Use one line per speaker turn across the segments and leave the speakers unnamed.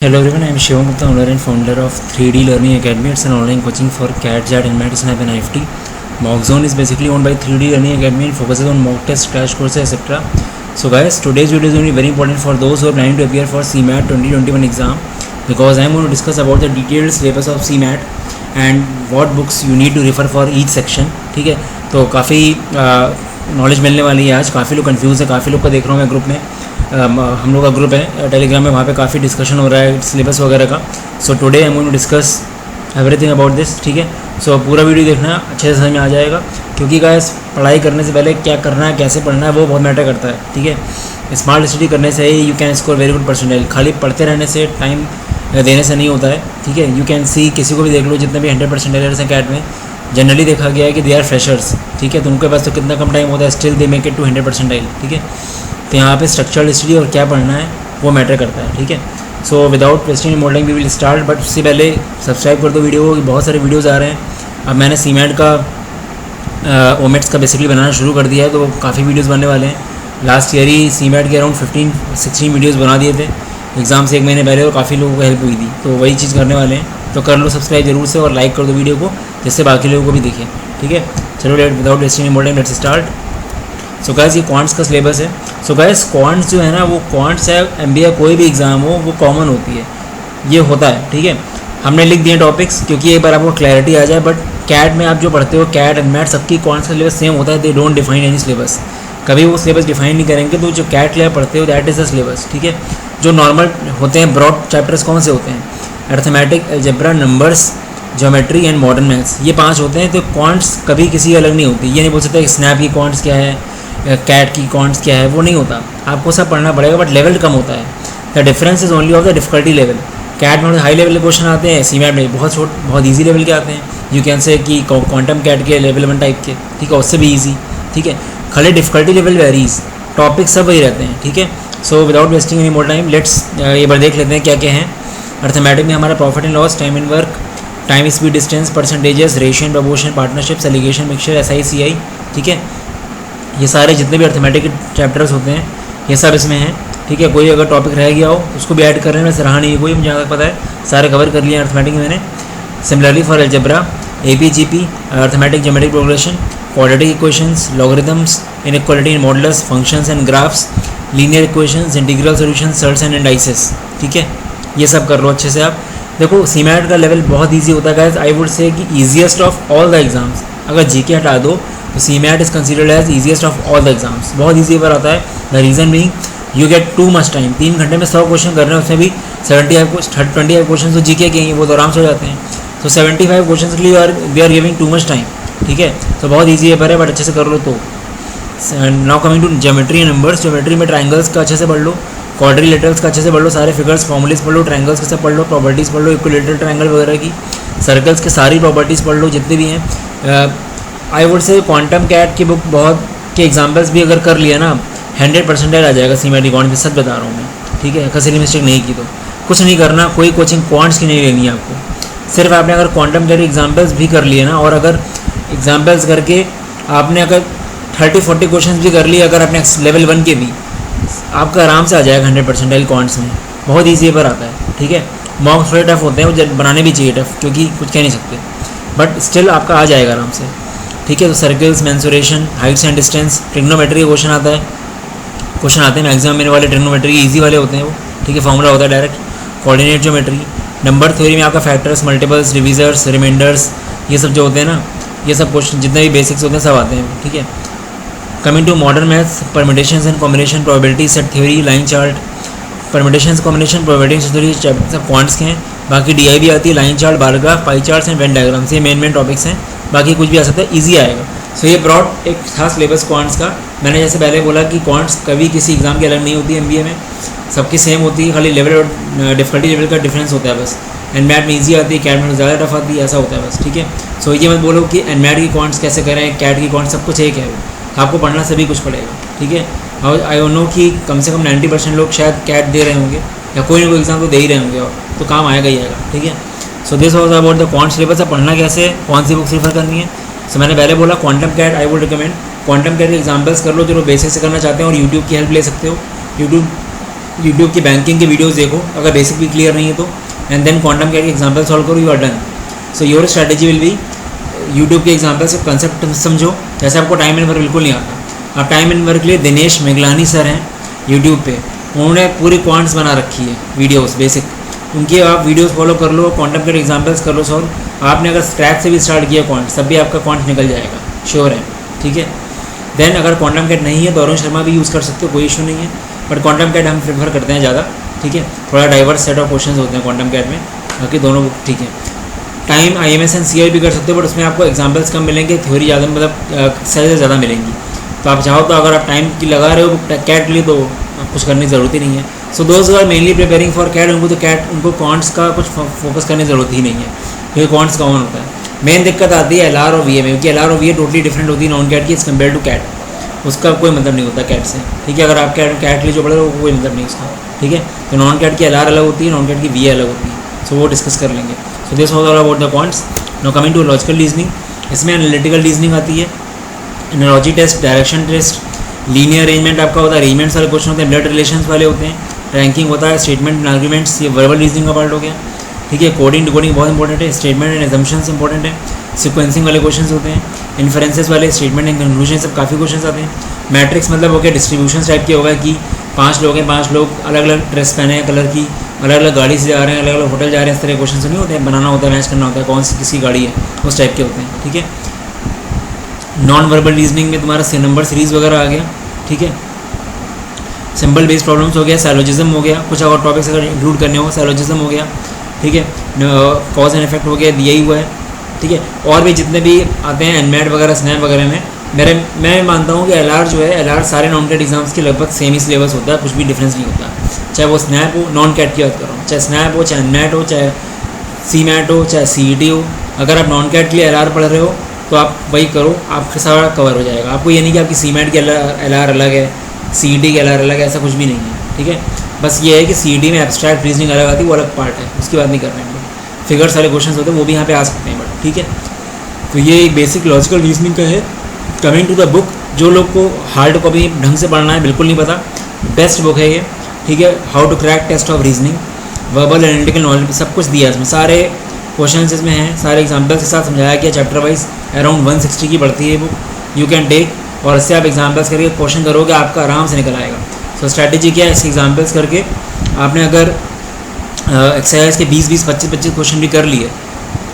Hello everyone, I am Shivam Gupta, owner and founder of 3D Learning Academy. It's an online coaching for CAT, JAT, NMAT, SNAP and IFT. Mock Zone is basically owned by 3D Learning Academy and focuses on mock tests, crash courses, etc. So guys, today's video is going to be very important for those who are planning to appear for CMAT 2021 exam, because I am going to discuss about the detailed syllabus of CMAT and what books you need to refer for each section. ठीक है, तो काफ़ी knowledge मिलने वाली है आज. काफ़ी लोग कंफ्यूज है, काफ़ी लोग का देख रहा हूँ मैं ग्रुप में. हम लोग का ग्रुप है टेलीग्राम में, वहाँ पे काफ़ी डिस्कशन हो रहा है सिलेबस वगैरह का. So today I am going to discuss everything about this. ठीक है, सो पूरा वीडियो देखना, अच्छे से समझ में आ जाएगा, क्योंकि गाइस पढ़ाई करने से पहले क्या करना है, कैसे पढ़ना है, वो बहुत मैटर करता है. ठीक है, स्मार्ट स्टडी करने से ही you can score very good percentage. खाली पढ़ते रहने से, टाइम देने से नहीं होता है. ठीक है, यू कैन सी, किसी को भी देख लो, जितने भी 100 परसेंटेजर्स हैं कैट में, जनरली देखा गया है कि दे आर फ्रेशर्स. ठीक है, तो उनके पास तो कितना कम टाइम होता है, still they make it to 100 percentile. ठीक है, तो यहाँ पे स्ट्रक्चरल स्टडी और क्या पढ़ना है वो मैटर करता है. ठीक है, so without wasting more time we will start. But उससे पहले सब्सक्राइब कर दो वीडियो को, बहुत सारे वीडियोज़ आ रहे हैं. अब मैंने सीमेट का ओमेट्स का बेसिकली बनाना शुरू कर दिया है, तो काफ़ी वीडियोज़ बनने वाले हैं. लास्ट ईयर ही सीमेट के अराउंड 15-16 वीडियोज़ बना दिए थे एग्ज़ाम से 1 महीने पहले, और काफ़ी लोगों को हेल्प हुई थी. तो वही चीज़ करने वाले हैं, तो कर लो सब्सक्राइब जरूर से और लाइक कर दो वीडियो को, जिससे बाकी लोगों को भी दिखे. ठीक है, चलो without wasting more time let's start. So guys, ये क्वांट्स का सिलेबस है. सो गाइस, क्वांट्स जो है ना, वो क्वांट्स है एमबीए कोई भी एग्ज़ाम हो वो कॉमन होती है, ये होता है. ठीक है, हमने लिख दिए टॉपिक्स क्योंकि एक बार आपको क्लैरिटी आ जाए. बट कैट में आप जो पढ़ते हो, कैट एंड मैट, सबकी क्वांट्स का सिलेबस सेम होता है. They don't define any syllabus. कभी वो सिलेबस डिफाइन नहीं करेंगे. तो जो कैट क्लियर पढ़ते हो दैट इज़ द सिलेबस. ठीक है, जो नॉर्मल होते हैं ब्रॉड चैप्टर्स कौन से होते हैं, arithmetic, algebra, numbers, geometry and modern maths, ये 5 होते हैं. तो क्वांट्स कभी किसी अलग नहीं होती. ये नहीं बोल सकते स्नैप की क्वांट्स क्या है, कैट की क्वांट्स क्या है, वो नहीं होता. आपको सब पढ़ना पड़ेगा, बट लेवल कम होता है. The difference is only of the difficulty level. CAT में हाई लेवल के क्वेश्चन आते हैं, सीमैट में बहुत ईजी लेवल के आते हैं. यू कैन से कि क्वांटम कैट के लेवल 1 टाइप के. ठीक है, उससे भी ईजी. ठीक है, खाली डिफिकल्टी लेवल वेरीज, टॉपिक सब वही रहते हैं. ठीक है, so without wasting any more time let's ये बार देख लेते हैं क्या क्या हैं. अर्थमेटिक में हमारा profit and loss, time and work, time speed distance, percentages, ratio proportion, partnerships, alligation, mixture, SI CI. ठीक है, ये सारे जितने भी अर्थमेटिक के चैप्टर्स होते हैं ये सब इसमें हैं. ठीक है, कोई अगर टॉपिक रह गया हो उसको भी ऐड कर रहे हैं, वैसे रहा नहीं है कोई, मुझे जहाँ तक पता है सारे कवर कर लिए हैं अर्थमेटिक में मैंने. Similarly for algebra, APGP, arithmetic geometric progression, quadratic equations, logarithms, inequality in modulus, functions and graphs, linear equations, integral solution, shirts and indices. ठीक है, ये सब कर लो अच्छे से आप. देखो, सीमैट का लेवल बहुत ईजी होता है गाइस. आई वुड से कि easiest of all the exams. अगर जीके हटा दो तो CMAT is considered as easiest of all the exams. बहुत ईजी पर आता है. The reason being you get too much time. 3 घंटे में 100 क्वेश्चन कर रहे हैं, उसमें भी 25 क्वेश्चन तो जीके के हैं, वो तो आराम से हो जाते हैं. तो 75 क्वेश्चन के लिए we are giving too much time. ठीक है, तो बहुत ईजी है पर है, बट अच्छे से कर लो. तो now coming to geometry and numbers. Geometry में ट्राइंगल्स का अच्छे से पढ़ लो, क्वाड्रिलेटरल्स का अच्छे से पढ़ लो, सारे फिगर्स फॉर्मूलेस पढ़ लो, ट्रायंगल्स के सब पढ़ लो, प्रॉपर्टीज़ पढ़ लो, इक्विलेटरल ट्रायंगल वगैरह की, सर्कल्स के सारी प्रॉपर्टीज़ पढ़ लो जितने भी हैं. I would say quantum CAT की बुक बहुत के एग्जाम्पल्स भी अगर कर लिया ना, 100 परसेंटेज आ जाएगा सीमेट अकाउंट में, सच बता रहा हूँ मैं. ठीक है, अगर सिली मिस्टेक नहीं की तो कुछ नहीं करना, कोई कोचिंग क्वांट्स की नहीं लेनी है आपको. सिर्फ आपने अगर क्वांटम कैट एग्जाम्पल्स भी कर लिए ना, और अगर एग्जाम्पल्स करके आपने अगर 30-40 क्वेश्चन भी कर लिए, अगर आपने लेवल 1 के भी, आपका आराम से आ जाएगा 100 परसेंटाइल क्वांट्स में. बहुत ईजी पर आता है. ठीक है, मॉक थोड़े टफ होते हैं, वो बनाने भी चाहिए टफ, क्योंकि कुछ कह नहीं सकते, बट स्टिल आपका आ जाएगा आराम से. ठीक है, तो circles, mensuration, Heights and distance, trigonometry के क्वेश्चन आते हैं मैक्सिमम मेरे वाले ट्रिग्नोमेट्री के ईजी वाले होते हैं वो. ठीक है, फॉर्मूला होता है direct. Coordinate geometry, number theory में आपका फैक्टर्स, मल्टीपल्स, डिविजर्स, रिमाइंडर्स, ये सब जो होते हैं ना, ये सब क्वेश्चन जितने भी बेसिक्स होते हैं सब आते हैं. ठीक है, coming to modern maths, permutations and combination, probability, set theory, line chart, permutations, combination, probability theory सब क्वांट्स के हैं. बाकी DI भी आती है, line chart, bar graph, pie charts and Venn diagrams, ये मेन टॉपिक्स हैं. बाकी कुछ भी आ सकता है, ईजी आएगा. सो ये ब्रॉड एक था सिलेबस क्वांट्स का. मैंने जैसे पहले बोला कि क्वांट्स कभी किसी एग्जाम की अलग नहीं होती है, MBA में सबकी सेम होती है, खाली लेवल और डिफिकल्टी लेवल का डिफरेंस होता है बस. एनमैट में ईजी आती है, कैट में ज़्यादा टफ आती है, ऐसा होता है बस. ठीक है, सो ये मत बोलो कि एनमैट की क्वांट्स कैसे करें, कैट की क्वांट्स सब कुछ एक है. आपको पढ़ना सभी कुछ पड़ेगा. ठीक है, आई नो कि कम से कम 90% लोग शायद कैट दे रहे होंगे, या कोई ना कोई एग्जाम तो दे ही रहे होंगे, और तो काम आएगा ही आएगा. ठीक है, so this was about the quant syllabus. अब पढ़ना कैसे, कौन सी बुक्स रेफर करनी है. सो मैंने पहले बोला quantum CAT I would recommend. Quantum CAT के एग्जाम्पल्स कर लो जो बेसिक से करना चाहते हैं, और यूट्यूब की हेल्प ले सकते हो. यूट्यूब यूट्यूब की बैंकिंग के वीडियोस देखो अगर बेसिक भी क्लियर नहीं है तो, एंड देन क्वांटम कैट के एग्जांपल सॉल्व करो, you are done. So your strategy will be YouTube के एग्जांपल से कंसेप्ट समझो। जैसे आपको टाइम एंड वर्क बिल्कुल नहीं आता, आप टाइम एंड वर्क के लिए दिनेश मेघलानी सर हैं यूट्यूब पे, उन्होंने पूरी क्वांट्स बना रखी है वीडियोस बेसिक, उनकी आप वीडियोस फॉलो कर लो, क्वांटम कैट एग्जांपल्स कर लो सॉल्व। आपने अगर स्क्रैच से भी स्टार्ट किया क्वांट्स तब भी आपका क्वांट निकल जाएगा, श्योर है, ठीक है। देन अगर क्वांटम कैट नहीं है तो अरुण शर्मा भी यूज़ कर सकते हो, कोई इशू नहीं है, बट क्वांटम कैट हम प्रेफर करते हैं ज़्यादा, ठीक है। थोड़ा डाइवर्स सेट ऑफ क्वेश्चन होते हैं क्वांटम कैट में, बाकी दोनों बुक ठीक है। टाइम IMS एंड CI भी कर सकते हो, बट उसमें आपको एग्जाम्पल्स कम मिलेंगे, थ्योरी ज़्यादा, मतलब से ज़्यादा मिलेंगी। तो आप चाहो तो अगर आप टाइम की लगा रहे हो कैट के लिए तो कुछ करने की ज़रूरत ही नहीं है। So those are mainly preparing for CAT, उनको तो कैट, उनको क्वांट्स का कुछ फोकस करने की ज़रूरत ही नहीं है, क्योंकि क्वांट्स कॉमन होता है। मेन दिक्कत आती है LR और VA में, क्योंकि LR और VA टोटली डिफरेंट होती है नॉन कैट की एज़ कम्पेयर टू कैट, उसका कोई मतलब नहीं होता कैट से, ठीक है। अगर आप कैट लिए जो पढ़ रहे हो कोई मतलब नहीं उसका, ठीक है। तो नॉन कैट की LR अलग होती है, नॉन कैट की VA अलग होती है, सो वो डिस्कस कर लेंगे। So this was all about the points. Now coming to logical reasoning, इसमें एनालिटिकल रीजनिंग आती है, analogy test, direction test, linear arrangement आपका होता है, अरेंजमेंट्स वाले क्वेश्चन होते हैं, ब्लड रिलेशंस वाले होते हैं, रैंकिंग होता है, स्टेटमेंट एंड आर्ग्यूमेंट्स, ये वर्बल रीजनिंग का पार्ट हो गया, ठीक है। कोडिंग डिकोडिंग बहुत इंपॉर्टेंट है, स्टेटमेंट एंड एजम्पशंस इंपॉर्टेंट है, सीक्वेंसिंग वाले क्वेश्चन होते हैं, इन्फरेंसेस वाले, स्टेटमेंट एंड कंक्लूजन, सब काफ़ी क्वेश्चन आते हैं। मैट्रिक्स मतलब हो गया डिस्ट्रीब्यूशन टाइप के होगा कि 5 लोग हैं, 5 लोग अलग अलग ड्रेस पहने हैं कलर की, अलग अलग गाड़ी से जा रहे हैं, अलग अलग होटल जा रहे हैं, इस तरह के क्वेश्चन नहीं होते हैं, बनाना होता है, मैच करना होता है कौन सी किसकी गाड़ी है, उस टाइप के होते हैं, ठीक है। नॉन वर्बल रीजनिंग में तुम्हारा नंबर सीरीज़ वगैरह आ गया, ठीक है। सिंबल बेस्ड प्रॉब्लम्स हो गया, सैलोजिज्म हो गया, कुछ और टॉपिक्स अगर इंक्लूड करने हो, सैलोजिज्म हो गया, ठीक है। कॉज एंड इफेक्ट हो गया, दिया ही हुआ है, ठीक है। और भी जितने भी आते हैं एनमैट वगैरह, स्नैप वगैरह में, मैं मानता हूँ कि LR जो है, LR सारे नॉन कैट एग्जाम्स के लगभग सेम ही सिलेबस होता है, कुछ भी डिफरेंस नहीं होता, चाहे वो स्नैप हो, नॉन कैट की बात कर रहा हूँ, चाहे स्नैप हो, चाहे एनमैट हो, चाहे CMAT हो, चाहे CET हो। अगर आप नॉन कैट के लिए LR पढ़ रहे हो तो आप वही करो, आपके सारा कवर हो जाएगा। आपको ये नहीं कि आपकी CMAT की LR अलग है, CET की LR अलग है, ऐसा कुछ भी नहीं है, ठीक है। बस ये है कि CET में एब्स्ट्रैक्ट रीजनिंग अलग आती है, वो अलग पार्ट है, उसकी बात नहीं कर रहे हैं हम लोग। फिगर्स वाले क्वेश्चन होते हैं वो भी यहाँ पे आ सकते हैं, बट ठीक है। तो ये एक बेसिक लॉजिकल रीजनिंग का है। कमिंग टू द बुक, जो लोग को हार्ड कॉपी ढंग से पढ़ना है, बिल्कुल नहीं पता, बेस्ट बुक है ये, ठीक है। How to crack test of reasoning, verbal analytical knowledge, सब कुछ दिया है इसमें, सारे क्वेश्चन इसमें हैं, सारे एग्जाम्पल्स के साथ समझाया गया, चैप्टर वाइज अराउंड 160 की पड़ती है ये बुक, यू कैन टेक, और इससे आप एग्जाम्पल्स करके क्वेश्चन करोगे, आपका आराम से निकल आएगा। सो स्ट्रैटेजी क्या है, इसके एग्जाम्पल्स करके आपने अगर एक्सरसाइज के 20-20, 25-25 क्वेश्चन भी कर लिए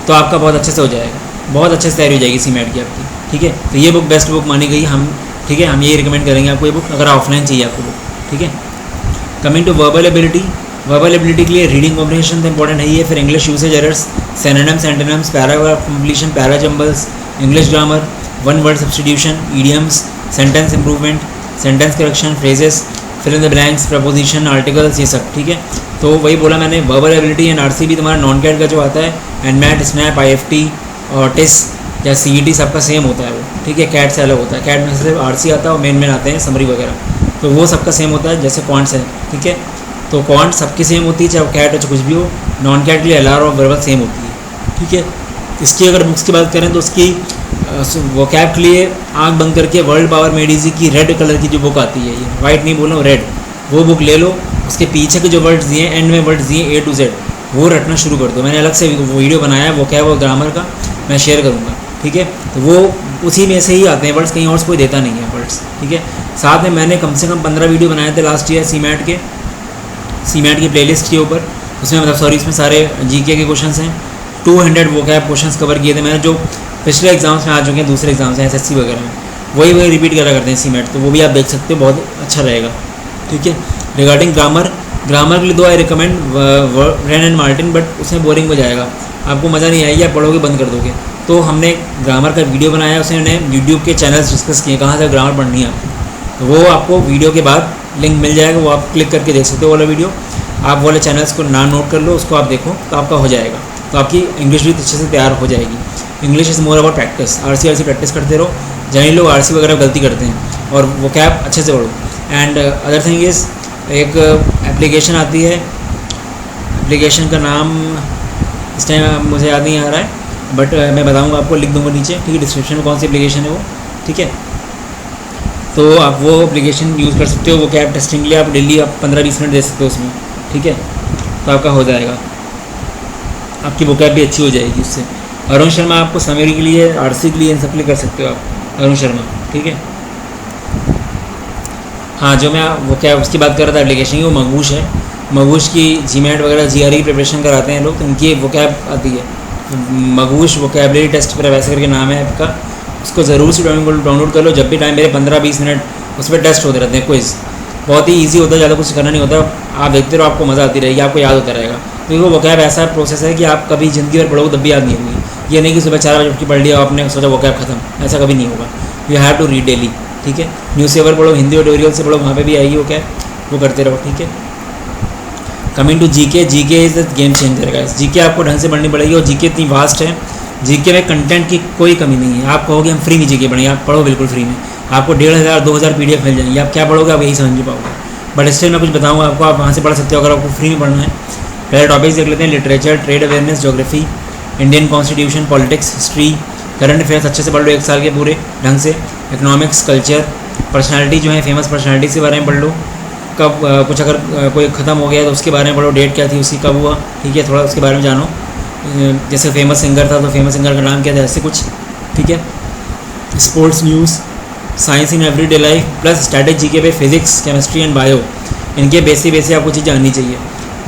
तो आपका बहुत अच्छे से हो जाएगा, बहुत अच्छे से तैयारी हो जाएगी CMAT की आपकी, ठीक है। तो ये बुक बेस्ट बुक मानी गई हम, ठीक है। हम ये रिकमेंड करेंगे आपको ये बुक, अगर ऑफलाइन चाहिए आपको बुक, ठीक है। Coming to verbal ability, verbal ability के लिए रीडिंग कॉम्प्रिहेंशन तो इंपॉर्टेंट है ही है, फिर English usage errors, synonyms, antonyms, paragraph completion, parajumbles, English grammar, one word substitution, idioms, sentence improvement, sentence correction, phrases, fill in the blanks, preposition, articles, ये सब, ठीक है। तो वही बोला मैंने, वर्बल एबिलिटी एंड RC भी तुम्हारा नॉन कैट का जो आता है, एनमैट, स्नैप, IFT और टिस या CET सबका सेम होता है वो, ठीक है। कैट से अलग होता है, कैट में सिर्फ RC आता है और मेन आते हैं समरी वगैरह, तो वो सबका सेम होता है, जैसे क्वांट्स है, ठीक है। तो क्वांट सबकी सेम होती है, चाहे वो कैट हो चाहे कुछ भी हो। नॉन कैट के लिए LR और वर्बल सेम होती है, ठीक है। इसकी अगर बुक्स की बात करें तो उसकी वो कैप के लिए आँख बंद करके वर्ल्ड पावर मेड ईजी की रेड कलर की जो बुक आती है, ये वाइट नहीं बोल रहा हूँ, रेड, वो बुक ले लो। उसके पीछे के जो वर्ड्स दिए, एंड में वर्ड्स दिए A to Z, वो रटना शुरू कर दो। मैंने अलग से वीडियो बनाया है, वो क्या है, वो ग्रामर का, मैं शेयर करूँगा, ठीक है। तो वो उसी में से ही आते हैं वर्ड्स, कहीं और से कोई देता नहीं है वर्ड्स, ठीक है। साथ में मैंने कम से कम 15 वीडियो बनाए थे लास्ट ईयर CMAT की प्लेलिस्ट के ऊपर, उसमें मतलब सॉरी इसमें सारे GK के क्वेश्चन हैं, 200 वो कैप क्वेश्चन कवर किए थे मैंने, जो पिछले एग्जाम्स में आ चुके हैं, दूसरे एग्जाम्स हैं SSC वगैरह में, वही रिपीट करा करते हैं CMAT, तो वो भी आप देख सकते हो, बहुत अच्छा रहेगा, ठीक है। रिगार्डिंग ग्रामर के लिए 2 I recommend, rain and Martin, but उसमें बोरिंग हो जाएगा, आपको मज़ा नहीं आएगी, आप पढ़ोगे बंद कर दोगे। तो हमने ग्रामर का वीडियो बनाया, उसमें मैंने यूट्यूब के चैनल्स डिस्कस किए, कहाँ से ग्रामर पढ़नी है आपको, तो वो आपको वीडियो के बाद लिंक मिल जाएगा, वो आप क्लिक करके देख सकते हो वाला वीडियो। आप वाले चैनल्स को नाम नोट कर लो, उसको आप देखो तो आपका हो जाएगा, तो आपकी इंग्लिश भी अच्छे से तैयार हो जाएगी। English is more about practice, RC practice करते रहो, जहाँ लोग RC वगैरह गलती करते हैं, और वो कैप अच्छे से पढ़ो। एंड अदर थिंग इज़, एक एप्लीकेशन आती है, एप्लीकेशन का नाम इस टाइम मुझे याद नहीं आ रहा है, बट मैं बताऊंगा आपको, लिख दूंगा नीचे, ठीक है, डिस्क्रिप्शन में कौन सी एप्लीकेशन है वो, ठीक है। तो आप वो एप्लीकेशन यूज़ कर सकते हो। वो कैब टेस्टिंग के लिए आप डेली आप 15-20 मिनट दे सकते हो उसमें, ठीक है। तो आपका हो जाएगा, आपकी वो कैब भी अच्छी हो जाएगी उससे। अरुण शर्मा आपको समेरी के लिए, आरसी के लिए, इन सब के लिए कर सकते हो आप, अरुण शर्मा, ठीक है। हाँ, जो मैं वो क्या उसकी बात कर रहा था एप्लीकेशन की, वो मगबूश है। मगबूश की जीमैट वगैरह जीआरई की प्रिपरेशन कराते हैं लोग, तो उनकी वो कैब आती है मगबूश वोकैबुलरी टेस्ट पर, वैसे करके नाम है ऐप का। उसको ज़रूर से डाउनलोड कर लो। जब भी टाइम मेरे 15-20 मिनट उस पर टेस्ट होते रहते हैं, क्विज़ बहुत ही ईजी होता है, ज़्यादा कुछ करना नहीं होता। आप देखते रहो, आपको मज़ा आती रहेगी, आपको याद होता रहेगा। क्योंकि वो वोकैब ऐसा प्रोसेस है कि आप कभी ज़िंदगी भर पढ़ोगे तब भी याद नहीं होगी। ये नहीं कि सुबह 4 बजे उठ के पढ़ लिया आपने सोचा वोकैब खत्म, ऐसा कभी नहीं होगा। You have to read daily, ठीक है। न्यूज़पेपर पढ़ो, हिंदी ऑडियोरियल से पढ़ो, वहाँ पे भी आएगी वो क्या, वो करते रहो, ठीक है। Coming to GK, GK is the game changer guys. GK आपको ढंग से पढ़नी पड़ेगी, और जीके इतनी वास्ट है, जीके में कंटेंट की कोई कमी नहीं है। आप कहोगे हम फ्री में जीके पढ़ेंगे, आप पढ़ो बिल्कुल फ्री में, आपको 1500-2000 PDF मिल जाएंगे। आप क्या पढ़ोगे, आप यही समझ नहीं पाओगे, बट स्टिल मैं कुछ बताऊँगा आपको, आप वहाँ से पढ़ सकते हो अगर आपको फ्री में पढ़ना है। पहले टॉपिक्स देख लेते हैं, literature, trade awareness, geography, Indian constitution, politics, history, current affairs अच्छे से पढ़ लो 1 साल के पूरे ढंग से। इकोनॉमिक्स, कल्चर, पर्सनालिटी जो है फेमस पर्सनालिटी के बारे में पढ़ लो। कब कुछ अगर कोई ख़त्म हो गया तो उसके बारे में पढ़ो, डेट क्या थी उसकी, कब हुआ, ठीक है, थोड़ा उसके बारे में जानो। जैसे फेमस सिंगर था तो फेमस सिंगर का नाम क्या था, ऐसे कुछ, ठीक है। Sports news, science in everyday life, plus static GK पे फिजिक्स, केमिस्ट्री एंड बायो, इनके बेसिक आपको चीज़ जाननी चाहिए।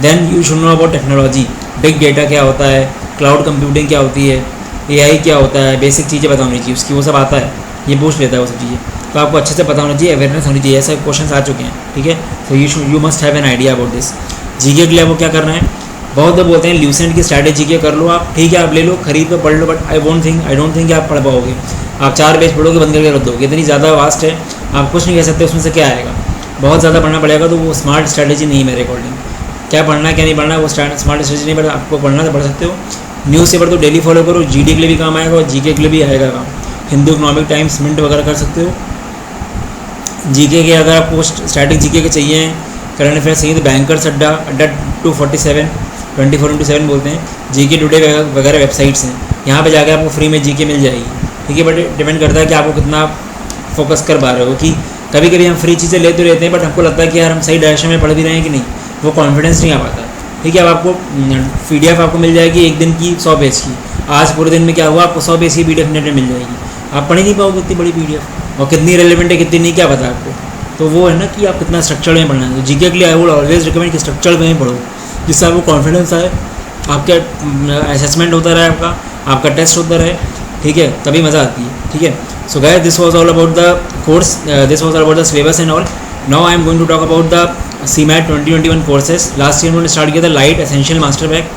Then you should know about technology, big data क्या होता है, क्लाउड कंप्यूटिंग क्या होती है, AI क्या होता है, बेसिक चीज़ें पता होनी चाहिए उसकी, वो सब आता है, ये पूछ लेता है वो सब चीज़ें, तो आपको अच्छे से पता होना चाहिए, अवेयरनेस होनी चाहिए। ऐसे क्वेश्चन आ चुके हैं, ठीक है। तो you must have an idea about this. GK के लिए आपको क्या करना है, बहुत लोग बोलते हैं ल्यूसेंट की स्ट्रैटेजी के कर लो आप, ठीक है, आप ले लो, खरीद लो, पढ़ लो, बट आई डोंट थिंक आप पढ़ पाओगे। आप 4 पेज पढ़ोगे, बंद करके रख दोगे, इतनी ज़्यादा वास्ट है, आप कुछ नहीं कह सकते उसमें से क्या आएगा, बहुत ज़्यादा पढ़ना पड़ेगा। तो वो स्मार्ट स्ट्रैटेजी नहीं है मेरे अकॉर्डिंग। क्या पढ़ना है क्या नहीं पढ़ना, वो स्मार्ट स्ट्रैटेजी नहीं, बट आपको पढ़ना तो पढ़ सकते हो। न्यूज़पेपर तो डेली फॉलो करो, GD के लिए भी काम आएगा और जीके के लिए भी आएगा काम। हिंदू, इकोनॉमिक टाइम्स, मिंट वगैरह कर सकते हो। जीके के अगर आपको स्टैटिक जीके के चाहिए, करंट अफेयर्स चाहिए, तो बैंकर्स अड्डा 247 24/7 बोलते हैं, जीके टुडे वगैरह वेबसाइट्स हैं, यहाँ पे जाकर आपको फ्री में जीके मिल जाएगी, ठीक है। बट डिपेंड करता है कि आपको कितना फोकस कर पा रहे हो, कि कभी कभी हम फ्री चीज़ें लेते रहते हैं, बट हमको लगता है कि यार हम सही डायरेक्शन में पढ़ भी रहे हैं कि नहीं, वो कॉन्फिडेंस नहीं आ पाता, ठीक है। अब आपको PDF आपको मिल जाएगी 1 दिन की 100 पेज की, आज पूरे दिन में क्या हुआ, आपको 100 पेज की PDF नेट में मिल जाएगी, आप पढ़ ही नहीं पाओगे इतनी बड़ी PDF, और कितनी रेलिवेंट है कितनी नहीं क्या पता आपको। तो वो है ना कि आप कितना स्ट्रक्चर में पढ़ना है। तो जीके के लिए आई वुड ऑलवेज रिकमेंड कि स्ट्रक्चर में ही पढ़ो, जिससे आपको कॉन्फिडेंस आए, आपका असेसमेंट होता रहे, आपका टेस्ट होता रहे, ठीक है, तभी मज़ा आती है, ठीक है। So guys, this was all about the course, this was all about the syllabus and all. Now I am going to talk about the CMAT 2021 courses. Last year उन्होंने स्टार्ट किया था लाइट, एसेंशियल, मास्टर बैक,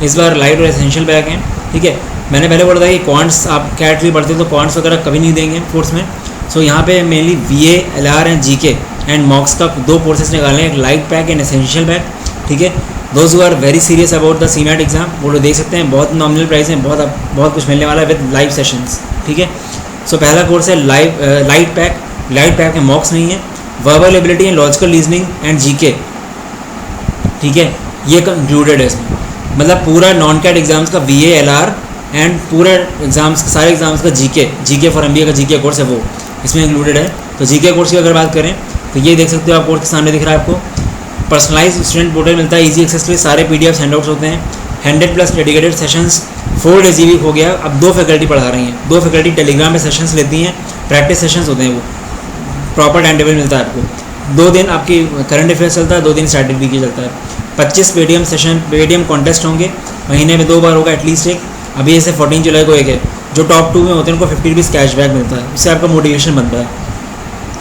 इस बार light और essential pack हैं, ठीक है। मैंने पहले बोला था कि क्वांट्स आप कैट भी पढ़ते हो तो क्वांट्स वगैरह कभी नहीं देंगे कोर्स में। सो यहाँ पे mainly VA, LR and GK and mocks का 2 कोर्सेज निकाले हैं, एक light pack and essential pack, ठीक है। Those who are very serious about the CMAT exam वो लोग देख सकते हैं, बहुत नॉमिनल प्राइस में बहुत कुछ मिलने वाला है विद लाइव सेशंस, ठीक है। सो पहला कोर्स है लाइट पैक में मॉक्स नहीं है, verbal ability and logical reasoning and GK, ठीक है, ये इंक्लूडेड है इसमें। मतलब पूरा नॉन कैट एग्जाम्स का VA, LR एंड पूरे एग्जाम्स, सारे एग्जाम्स का GK फॉर MBA का GK कोर्स है, वो इसमें इंक्लूडेड है। तो GK कोर्स की अगर बात करें तो ये देख सकते हो, आप कोर्स के सामने दिख रहा है आपको। पर्सनलाइज स्टूडेंट पोर्टल मिलता है, ईजी एक्सेस के लिए सारे PDFs हैंडआउट्स होते हैं, 100+ डेडिकेटेड सेशंस, 4 days वीक हो गया। अब 2 फैकल्टी पढ़ा रही हैं, 2 फैकल्टी टेलीग्राम में सेशंस लेती हैं, प्रैक्टिस सेशंस होते हैं, वो प्रॉपर टाइम टेबल मिलता है आपको। 2 दिन आपकी करंट अफेयर्स चलता है, 2 दिन स्टैटिक जीके चलता है। 25 पेटीएम कॉन्टेस्ट होंगे, महीने में 2 बार होगा एटलीस्ट एक। अभी ऐसे 14 जुलाई को एक है, जो टॉप 2 में होते हैं उनको 50 रुपीज़ कैशबैक मिलता है, इससे आपका मोटिवेशन बनता है।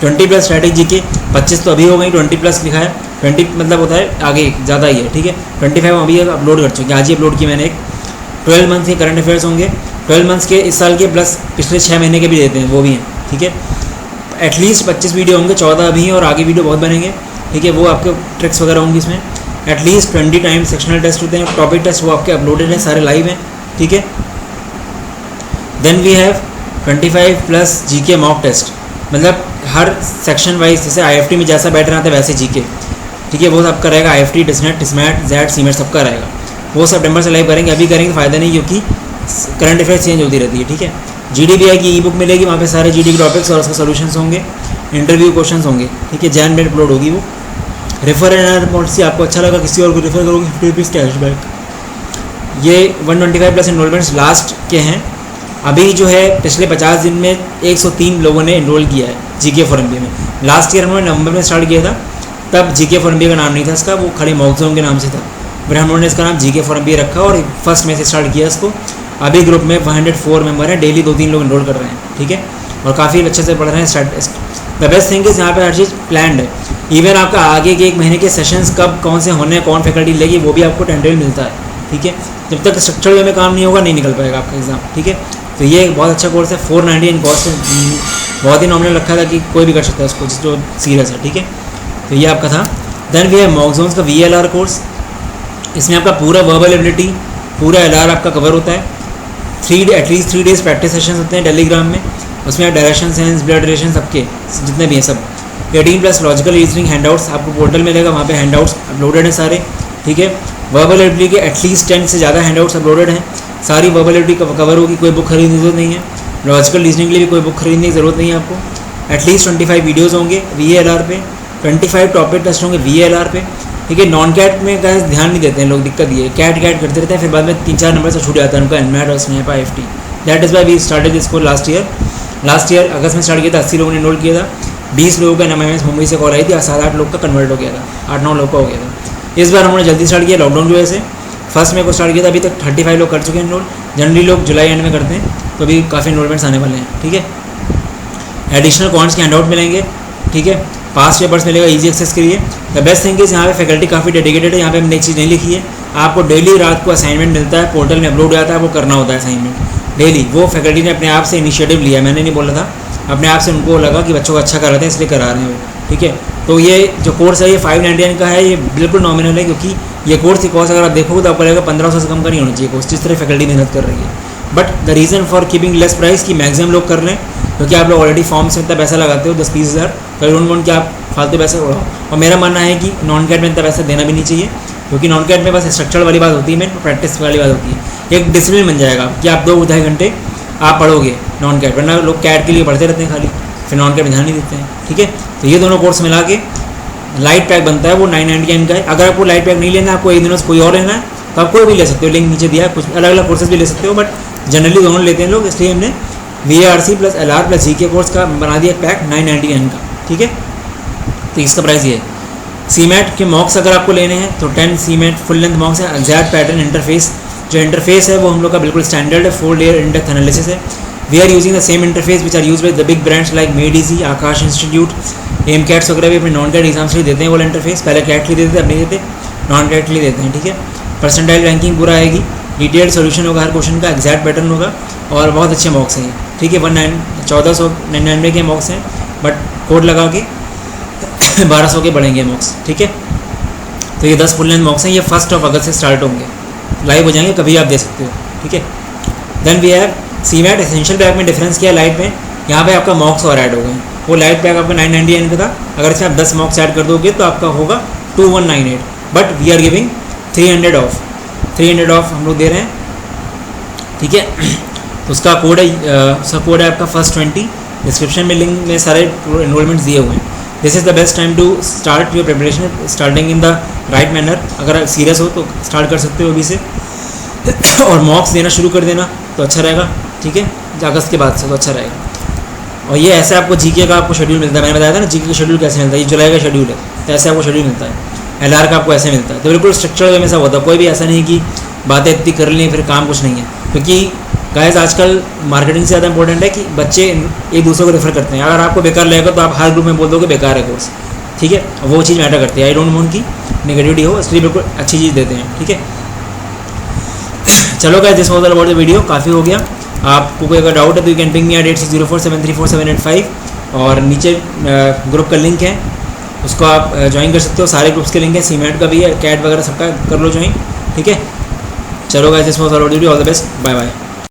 20+ स्ट्रैटेजी जीके, 25 तो अभी हो गई, 20+ लिखा है, 20 मतलब होता है आगे ज़्यादा ही है, ठीक है। 25 अभी अपलोड कर चुके, आज ही अपलोड किया मैंने एक। 12 मंथ के करंट अफेयर्स होंगे, 12 मंथ्स के इस साल के, प्लस पिछले 6 महीने के भी देते हैं, वो भी हैं, ठीक है। एटलीस्ट 25 वीडियो होंगे, 14 अभी हैं और आगे वीडियो बहुत बनेंगे, ठीक है। वो आपके ट्रिक्स वगैरह होंगी इसमें। एटलीस्ट 20 टाइम्स सेक्शनल टेस्ट होते हैं, टॉपिक टेस्ट वो आपके अपलोडेड हैं, सारे लाइव हैं, ठीक है। Then we have 25+ GK mock test, मतलब हर सेक्शन वाइज, जैसे IFT में जैसा बैठ रहा था वैसे GK, ठीक है, वो सबका रहेगा। IFT, TISNET, TISMAT, ZET, CMAT सबका रहेगा, वो सितंबर से लाइव करेंगे। अभी करेंगे फ़ायदा नहीं, क्योंकि करंट अफेयर्स चेंज होती रहती है, ठीक है। GD भी आएगी, ई बुक मिलेगी, वहाँ पे सारे GD के टॉपिक्स और उसके सोल्यूशंस होंगे। इंटरव्यू क्वेश्चंस होंगे, ठीक है, जैन में अपलोड होगी वो। रेफर एंड अर्न पॉलिसी, आपको अच्छा लगा किसी और को रेफर करोगे 50 रुपीज़ कैशबैक। ये 125 प्लस इनरोलमेंट्स लास्ट के हैं। अभी जो है पिछले 50 दिन में 103 लोगों ने इनरोल किया है जीके फॉर एमबीए में। लास्ट ईयर हमने नवंबर में स्टार्ट किया था, तब जीके फॉर एमबीए का नाम नहीं था इसका, वो खाली मॉकजोन के नाम से था। फिर हम लोगों ने इसका नाम जीके फॉर एमबीए रखा और फर्स्ट में से स्टार्ट किया इसको। अभी ग्रुप में 104 मेंबर हैं, डेली 2-3 लोग इनरोल कर रहे हैं, ठीक है, और काफ़ी अच्छे से पढ़ रहे हैं। द बेस्ट थिंग इज़ यहाँ पे हर चीज़ प्लान्ड है। इवन आपका आगे के 1 महीने के सेशंस कब कौन से होने हैं, कौन फैकल्टी लेगी, वो भी आपको टाइम मिलता है, ठीक है। जब तक स्ट्रक्चर वे में काम नहीं होगा नहीं निकल पाएगा आपका एग्ज़ाम, ठीक है। तो ये एक बहुत अच्छा कोर्स है, 490 इन कॉस्ट, बहुत ही नॉमिनल रखा था कि कोई भी कर सकता है इसको जो सीरियस है, ठीक है। तो ये आपका था। देन वी है मॉकजोन्स का VLR कोर्स। इसमें आपका पूरा वर्बल एबिलिटी, पूरा LR आपका कवर होता है। एटलीस्ट 3 डेज प्रैक्टिस सेशंस होते हैं टेलीग्राम में। उसमें आप डायरेक्शन सेंस, ब्लड रिलेशन सबके जितने भी हैं सब। 18+ लॉजिकल रीजनिंग हैंडआउट्स आपको पोर्टल मिलेगा, वहाँ पे हैंडआउट्स अपलोडेड हैं सारे, ठीक है। वर्बल एबिलिटी के एटलीस्ट 10 से ज़्यादा हैंडआउट्स अपलोडेड हैं, सारी वर्बल एबिलिटी कवर होगी, कोई बुक खरीदने की जरूरत नहीं है। लॉजिकल रीजनिंग के लिए भी कोई बुक खरीदने की ज़रूरत नहीं है आपको। एटलीस्ट 25 वीडियोज़ होंगे VLR पे, 25 टॉपिक टेस्ट होंगे VLR पे, ठीक है। नॉन कैट में का ध्यान नहीं देते हैं लोग, दिक्कत ये कैट करते रहते हैं, फिर बाद में 3-4 नंबर से छूट जाता है उनका एनमैट और SNAP IFT। That is why we started this course last year August में स्टार्ट किया था। 80 लोगों ने इनरोल किया था। 20 लोगों का NMIMS मुंबई से कॉल आई थी, 7-8 लोग का कन्वर्ट हो गया था, 8-9 लोग का हो गया था। इस बार हमने जल्दी स्टार्ट किया लॉकडाउन की वजह से। फर्स्ट में को स्टार्ट किया था, अभी तक 35 लोग कर चुके हैं इनरोल। जनरली लोग जुलाई एंड में करते हैं, तो अभी काफ़ी इनरोलमेंट्स आने वाले हैं, ठीक है। एडिशनल कॉन्ट्स के हैंडआउट मिलेंगे, ठीक है। पास पेपर्स मिलेगा ईजी एक्सेस के लिए। द बेस्ट थिंग इज़ यहाँ पे फैकल्टी काफ़ी डेडिकेटेड है। यहाँ पे हमने एक चीज़ नहीं लिखी है, आपको डेली रात को असाइनमेंट मिलता है, पोर्टल में अपलोड आता है, वो करना होता है असाइनमेंट डेली। वो फैकल्टी ने अपने आप से इनिशिएटिव लिया, मैंने नहीं बोला था, अपने आप से उनको लगा कि बच्चों को अच्छा कर रहे थे इसलिए करा रहे हैं वो, ठीक है। तो ये जो कोर्स है ये 599 का है, ये बिल्कुल नॉमिनल है, क्योंकि ये कोर्स की कॉस्ट अगर आप देखोगे तो आपको लगेगा 1500 से कम का नहीं होना चाहिए कोर्स, जिस तरह फैकल्टी मेहनत कर रही है। But the reason for keeping less price कि मैक्सिमम लोग कर लें, क्योंकि आप लोग ऑलरेडी फॉर्म से इतना पैसा लगाते हो 10-20 हज़ार, तो डोंट वांट कि आप फालतू पैसा उड़ाओ। और मेरा मानना है कि नॉन कैट में इतना पैसा देना भी नहीं चाहिए, क्योंकि नॉन कैट में बस स्ट्रक्चर वाली बात होती है, मेन प्रैक्टिस वाली बात होती है। एक डिसिप्लिन बन जाएगा कि आप 2-2.5 घंटे आप पढ़ोगे नॉन कैट, वरना लोग कैट के लिए पढ़ते रहते हैं खाली, फिर नॉन कैट में ध्यान नहीं देते हैं, ठीक है। तो ये दोनों कोर्स मिला के लाइट पैक बनता है, वो 999 का है। अगर आपको लाइट पैक नहीं लेना है, आपको एक दिनों से कोई और लेना है, तो आप कोई भी ले सकते हो, लिंक नीचे दिया है, कुछ अलग अलग कोर्सेज भी ले सकते हो, बट जनरली दोनों लेते हैं लोग, इसलिए हमने VARC + LR + GK कोर्स का बना दिया पैक 999 का, ठीक है। तो इसका प्राइस ये है। CMAT के मॉक्स अगर आपको लेने हैं तो 10 CMAT फुल लेंथ मॉक्स है। एग्जैक्ट पैटर्न इंटरफेस, जो इंटरफेस है वो हम लोग का बिल्कुल स्टैंडर्ड है, 4 लेयर इंडेक्स एनालिसिस है। We are using the same interface which are use by the big brands like Made Easy, Aakash institute, AIMCATs वगैरह भी अपने नॉन कैट एग्जाम्स के लिए देते हैं वो इंटरफेस। पहले कैट के लिए देते थे, अब नहीं देते, नॉन कैट के लिए देते हैं, ठीक है। परसेंटाइल रैंकिंग पूरा आएगी, डिटेल्ड सोल्यूशन होगा हर क्वेश्चन का, एग्जैक्ट पैटर्न होगा, और बहुत अच्छे मॉक्स हैं, ठीक है। 1499 के मॉक्स हैं, बट कोड लगा के 1200 के बढ़ेंगे मॉक्स, ठीक है। तो ये 10 फुल लेंथ मॉक्स हैं, ये 1 अगस्त से स्टार्ट होंगे, लाइव हो जाएंगे, कभी आप दे सकते हो, ठीक है। Then we have CMAT essential pack में डिफरेंस किया लाइट में, यहाँ पे आपका मॉक्स और ऐड हो गए। वो लाइट पैक आपका 999 का था, अगर इसमें आप 10 मॉक्स ऐड कर दोगे तो आपका होगा 2198, but we are giving 300 off, 300 off हम लोग दे रहे हैं, ठीक है। तो उसका कोड है आपका फर्स्ट 20, डिस्क्रिप्शन में लिंक में सारे एनरोलमेंट्स दिए हुए हैं। This is the best time to start your preparation, starting in the right manner. अगर सीरियस हो तो स्टार्ट कर सकते हो अभी से और मॉक्स देना शुरू कर देना तो अच्छा रहेगा, ठीक है, अगस्त के बाद से तो अच्छा रहेगा। और ये ऐसे आपको जीके का आपको शेड्यूल मिलता है, मैंने बताया था ना जीके का शेड्यूल कैसे मिलता है, ये जुलाई का शेड्यूल है, तो ऐसे आपको शेड्यूल मिलता है। LR का आपको ऐसे मिलता है, तो बिल्कुल स्ट्रक्चर वे में सब होता है, कोई भी ऐसा नहीं कि बातें इतनी कर ली फिर काम कुछ नहीं है। क्योंकि गाइस आजकल मार्केटिंग से ज़्यादा इंपॉर्टेंट है कि बच्चे एक दूसरे को रेफर करते हैं। अगर आपको बेकार लगेगा तो आप हर ग्रुप में बोल दोगे बेकार है कोर्स, ठीक है, वो चीज़ मैटर करती है। आई डोंट वांट की नेगेटिविटी हो, इसलिए बिल्कुल अच्छी चीज़ देते हैं, ठीक है। चलो guys, this was all about the video, काफ़ी हो गया। आपको कोई अगर डाउट है तो you can ping me at 8604734785, और नीचे ग्रुप का लिंक है, उसको आप ज्वाइन कर सकते हो। सारे ग्रुप्स के लिंक है, CMAT का भी है, कैट वगैरह सबका कर लो ज्वाइन, ठीक है। चलो guys, this was all about the video, all the best, bye bye.